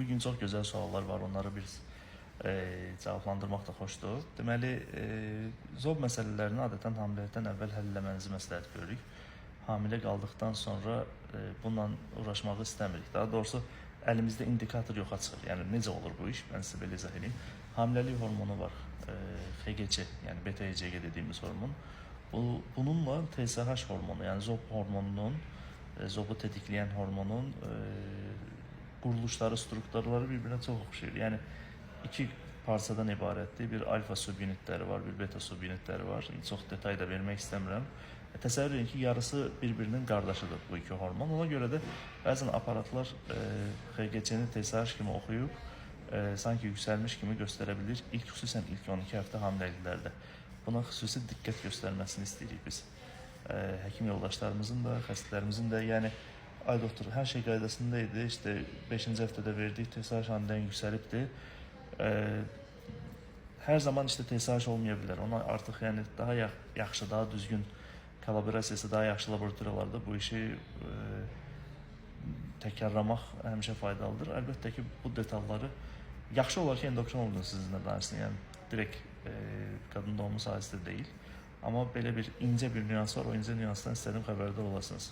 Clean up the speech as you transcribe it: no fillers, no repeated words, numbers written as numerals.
Bugün çox gözəl suallar var, onları biz cavablandırmaq da xoşdur. Deməli, zob məsələlərini adətən hamiləlikdən əvvəl həll etmənizi məsləhət görürük. Hamilə qaldıqdan sonra bununla uğraşmağı istəmirik. Daha doğrusu əlimizdə indikator yoxa çıxır. Yəni necə olur bu iş? Mən sizə belə izah edeyim. Hamiləlik hormonu var, XGC, yəni beta-HCG dediyimiz hormon. Bununla TSH hormonu, yəni zob hormonunun, zobu tetikləyən hormonun quruluşları, strukturları bir-birinə çox oxşayır. Yəni iki parçadan ibarətdir. Bir alfa subyunitləri var, bir beta subyunitləri var. Çox detay da vermək istəmirəm. Təsəvvür edin ki, yarısı bir-birinin qardaşıdır bu iki hormon. Ona görə də bəzən aparatlar XGC-ni TSH kimi oxuyub, sanki yüksəlmiş kimi göstərə bilir. Xüsusən ilk 12 həftə hamiləliklərdə. Buna xüsusi diqqət göstərməsini istəyirik biz. Həkim yoldaşlarımızın da, xəstələrimizin də, yəni ay doktor, hər şey qaydasında idi, işte 5-ci həftədə verdik, TSH aniden yüksəlibdir. Hər zaman işte TSH olmaya bilər. Ona artıq yəni daha yaxşı, daha düzgün kalibrasiyası, daha yaxşı laboratoriyalarda bu işi təkrarlamaq həmişə faydalıdır. Əlbəttə ki, bu detalları yaxşı olar ki, endokrinoloqun sizinlə danışsın, yəni direkt qadın doğumu sahəsində deyil. Amma belə bir incə bir nüans var, o incə nüansdan istədim xəbərdar olasınız.